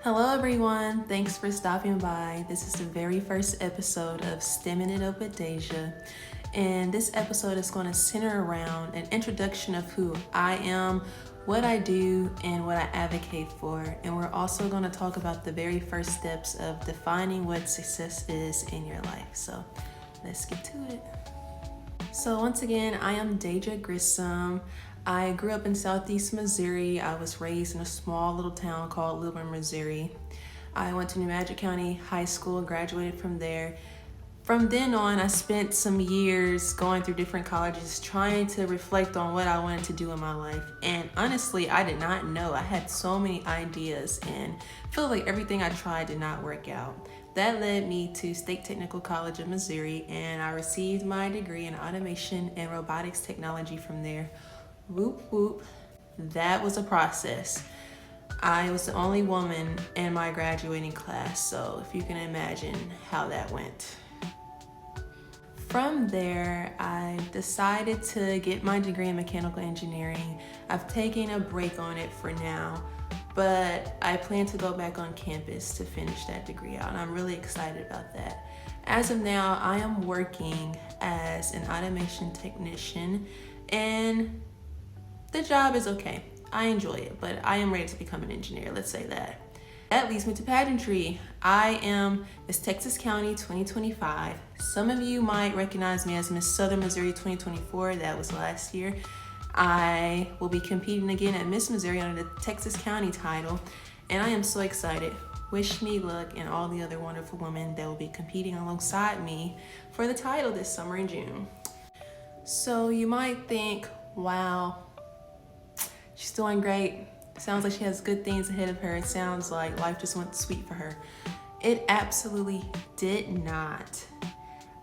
Hello everyone, thanks for stopping by. This is the very first episode of Stemming It Up with Deja. And this episode is going to center around an introduction of who I am, what I do, and what I advocate for. And we're also going to talk about the very first steps of defining what success is in your life. So let's get to it. So once again, I am Deja Grissom. I grew up in Southeast Missouri. I was raised in a small little town called Lilburn, Missouri. I went to New Magic County High School, graduated from there. From then on, I spent some years going through different colleges trying to reflect on what I wanted to do in my life. And honestly, I did not know. I had so many ideas and feel like everything I tried did not work out. That led me to State Technical College of Missouri, and I received my degree in automation and robotics technology from there. Whoop whoop. That was a process. I was the only woman in my graduating class, so if you can imagine how that went. From there, I decided to get my degree in mechanical engineering. I've taken a break on it for now, but I plan to go back on campus to finish that degree out, and I'm really excited about that. As of now, I am working as an automation technician, and the job is okay. I enjoy it, but I am ready to become an engineer, let's say that. That leads me to pageantry. I am Miss Texas County 2025. Some of you might recognize me as Miss Southern Missouri 2024. That was last year. I will be competing again at Miss Missouri under the Texas County title, and I am so excited. Wish me luck and all the other wonderful women that will be competing alongside me for the title this summer in June. So you might think, wow, she's doing great. Sounds like she has good things ahead of her. It sounds like life just went sweet for her. It absolutely did not.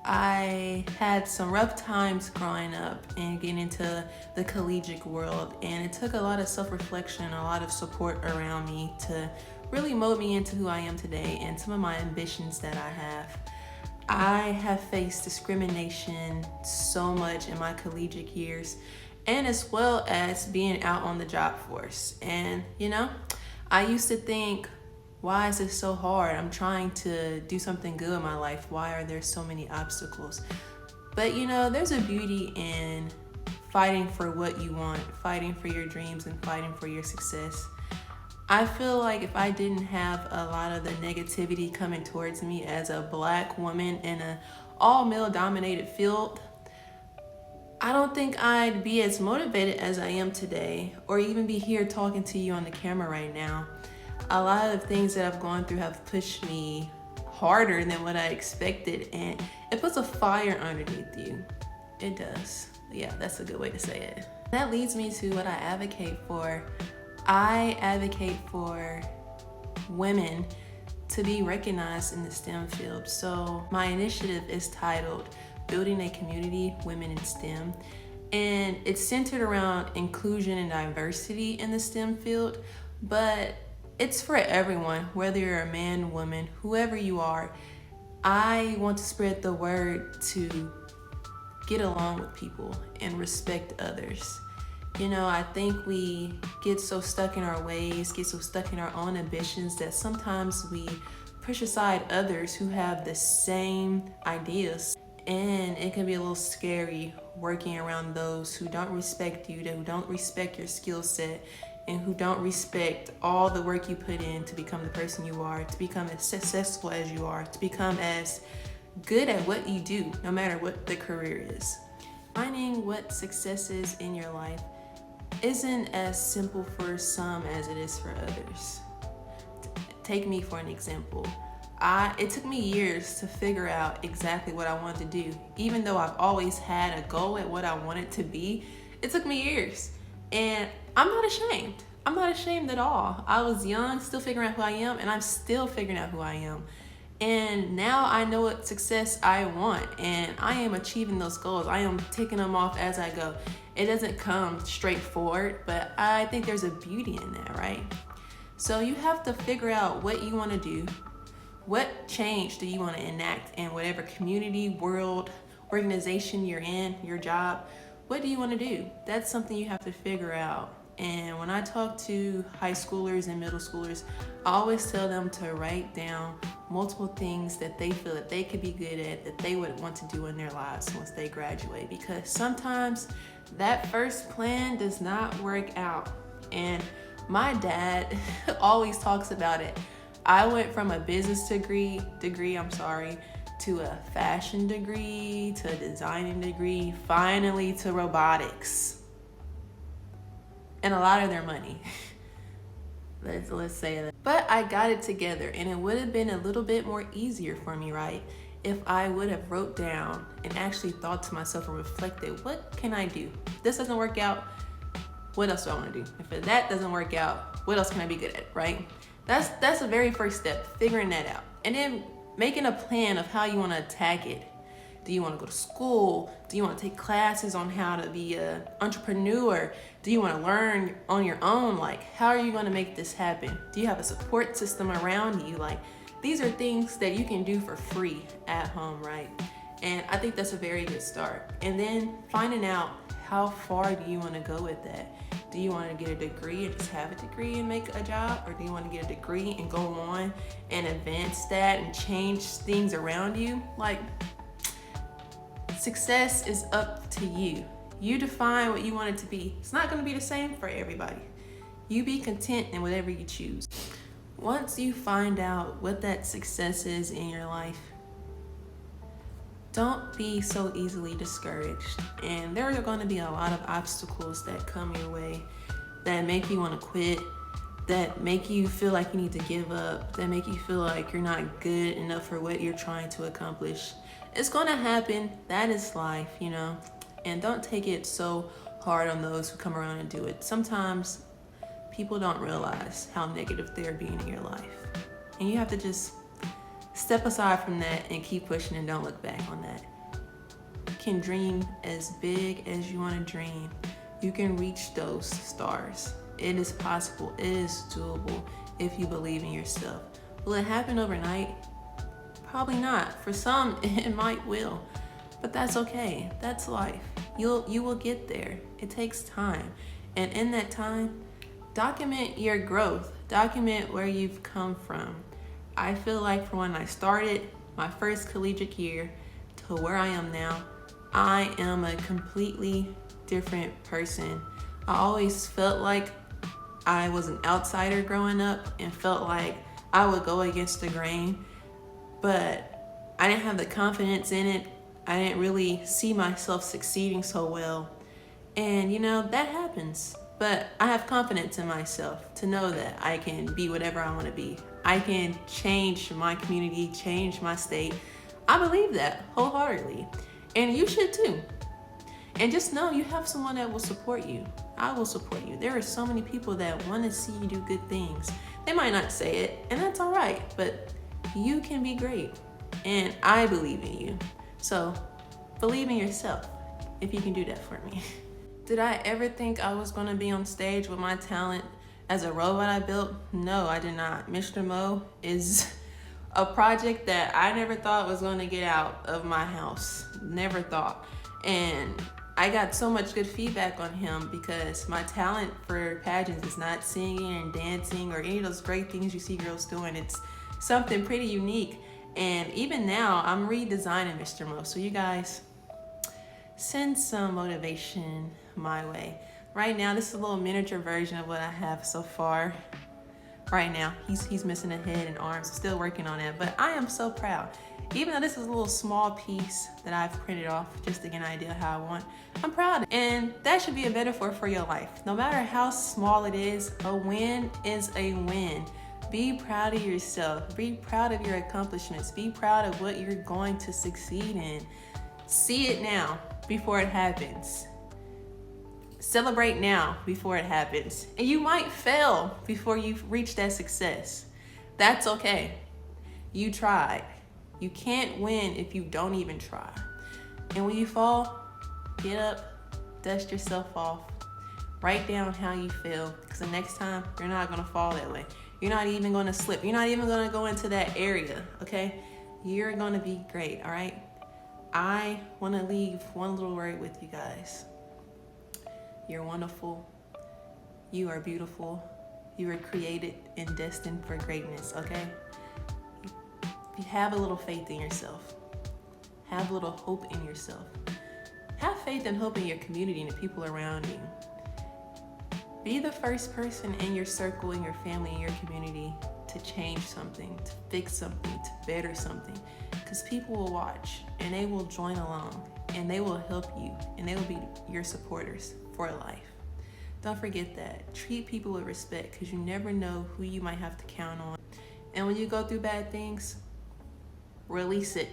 I had some rough times growing up and getting into the collegiate world, and it took a lot of self-reflection and a lot of support around me to really mold me into who I am today and some of my ambitions that I have. I have faced discrimination so much in my collegiate years, and as well as being out on the job force. And I used to think, why is this so hard? I'm trying to do something good in my life. Why are there so many obstacles? But there's a beauty in fighting for what you want, fighting for your dreams, and fighting for your success. I feel like if I didn't have a lot of the negativity coming towards me as a Black woman in an all male dominated field, I don't think I'd be as motivated as I am today, or even be here talking to you on the camera right now. A lot of the things that I've gone through have pushed me harder than what I expected, and it puts a fire underneath you. It does. Yeah, that's a good way to say it. That leads me to what I advocate for. I advocate for women to be recognized in the STEM field. So my initiative is titled Building a Community, Women in STEM. And it's centered around inclusion and diversity in the STEM field, but it's for everyone, whether you're a man, woman, whoever you are. I want to spread the word to get along with people and respect others. I think we get so stuck in our ways, get so stuck in our own ambitions that sometimes we push aside others who have the same ideas. And it can be a little scary working around those who don't respect you, who don't respect your skill set, and who don't respect all the work you put in to become the person you are, to become as successful as you are, to become as good at what you do, no matter what the career is. Finding what success is in your life isn't as simple for some as it is for others. Take me for an example. It took me years to figure out exactly what I wanted to do. Even though I've always had a goal at what I wanted to be, it took me years. And I'm not ashamed. I'm not ashamed at all. I was young, still figuring out who I am, and I'm still figuring out who I am. And now I know what success I want, and I am achieving those goals. I am taking them off as I go. It doesn't come straightforward, but I think there's a beauty in that, right? So you have to figure out what you want to do. What change do you want to enact in whatever community, world, organization you're in, your job? What do you want to do? That's something you have to figure out And when I talk to high schoolers and middle schoolers, I always tell them to write down multiple things that they feel that they could be good at, that they would want to do in their lives once they graduate. Because sometimes that first plan does not work out. And my dad always talks about it. I went from a business degree, to a fashion degree, to a designing degree, finally to robotics. And a lot of their money. Let's say that. But I got it together, and it would have been a little bit more easier for me, right? If I would have wrote down and actually thought to myself and reflected, what can I do? If this doesn't work out, what else do I want to do? If that doesn't work out, what else can I be good at, right? That's the very first step, figuring that out. And then making a plan of how you want to attack it. Do you want to go to school? Do you want to take classes on how to be an entrepreneur? Do you want to learn on your own? Like, how are you going to make this happen? Do you have a support system around you? Like, these are things that you can do for free at home, right? And I think that's a very good start. And then finding out, how far do you want to go with that? Do you want to get a degree and just have a degree and make a job? Or do you want to get a degree and go on and advance that and change things around you? Like, success is up to you. You define what you want it to be. It's not going to be the same for everybody. You be content in whatever you choose. Once you find out what that success is in your life, don't be so easily discouraged. And there are going to be a lot of obstacles that come your way that make you want to quit, that make you feel like you need to give up, that make you feel like you're not good enough for what you're trying to accomplish. It's going to happen. That is life, you know. And don't take it so hard on those who come around and do it. Sometimes people don't realize how negative they're being in your life. And you have to just step aside from that and keep pushing and don't look back on that. You can dream as big as you want to dream. You can reach those stars. It is possible. It is doable if you believe in yourself. Will it happen overnight? Probably not. For some, it might will. But that's okay. That's life. You will get there. It takes time. And in that time, document your growth. Document where you've come from. I feel like from when I started my first collegiate year to where I am now, I am a completely different person. I always felt like I was an outsider growing up and felt like I would go against the grain, but I didn't have the confidence in it. I didn't really see myself succeeding so well. And you know, that happens. But I have confidence in myself to know that I can be whatever I want to be. I can change my community, change my state. I believe that wholeheartedly. And you should too. And just know you have someone that will support you. I will support you. There are so many people that want to see you do good things. They might not say it, and that's all right, but you can be great. And I believe in you. So believe in yourself if you can do that for me. Did I ever think I was going to be on stage with my talent as a robot I built? No, I did not. Mr. Mo is a project that I never thought was going to get out of my house. Never thought. And I got so much good feedback on him because my talent for pageants is not singing and dancing or any of those great things you see girls doing. It's something pretty unique. And even now, I'm redesigning Mr. Mo. So you guys, send some motivation my way. Right now, this is a little miniature version of what I have so far. Right now, he's missing a head and arms. Still working on it, but I am so proud. Even though this is a little small piece that I've printed off just to get an idea how I want, I'm proud. And that should be a metaphor for your life. No matter how small it is, a win is a win. Be proud of yourself. Be proud of your accomplishments. Be proud of what you're going to succeed in. See it now before it happens. Celebrate now before it happens. And you might fail before you reach that success. That's okay. You tried. You can't win if you don't even try. And when you fall, get up, dust yourself off, write down how you feel, because the next time you're not going to fall that way. You're not even going to slip. You're not even going to go into that area, okay? You're going to be great, all right? I want to leave one little word with you guys. You're wonderful. You are beautiful. You were created and destined for greatness, okay? You have a little faith in yourself. Have a little hope in yourself. Have faith and hope in your community and the people around you. Be the first person in your circle, in your family, in your community to change something, to fix something, to better something. Because people will watch and they will join along and they will help you and they will be your supporters for life. Don't forget that. Treat people with respect because you never know who you might have to count on. And when you go through bad things, release it.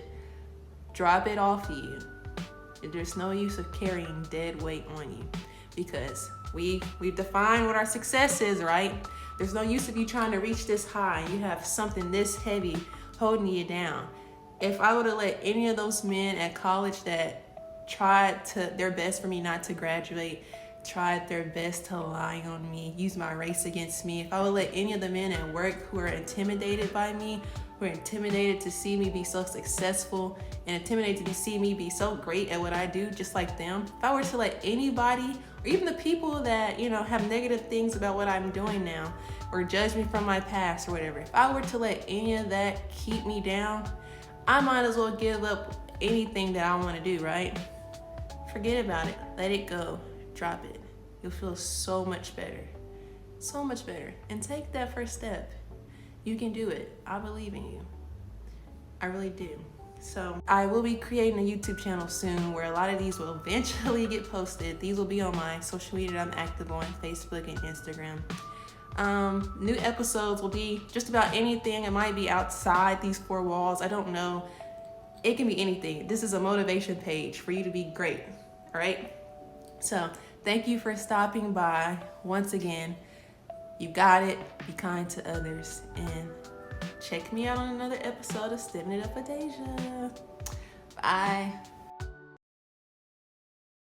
Drop it off of you. There's no use of carrying dead weight on you because we've defined what our success is, right? There's no use of you trying to reach this high and you have something this heavy holding you down. If I would have let any of those men at college that tried their best for me not to graduate, tried their best to lie on me, use my race against me, if I would let any of the men at work who are intimidated by me, who are intimidated to see me be so successful and intimidated to see me be so great at what I do, just like them, if I were to let anybody, or even the people that, have negative things about what I'm doing now, or judge me from my past or whatever, if I were to let any of that keep me down, I might as well give up anything that I want to do, right? Forget about it. Let it go. Drop it. You'll feel so much better. So much better. And take that first step. You can do it. I believe in you. I really do. So I will be creating a YouTube channel soon where a lot of these will eventually get posted. These will be on my social media that I'm active on, Facebook and Instagram. New episodes will be just about anything. It might be outside these four walls. I don't know. It can be anything. This is a motivation page for you to be great. All right? So thank you for stopping by once again. You got it. Be kind to others. And check me out on another episode of Stepping It Up with Deja. Bye.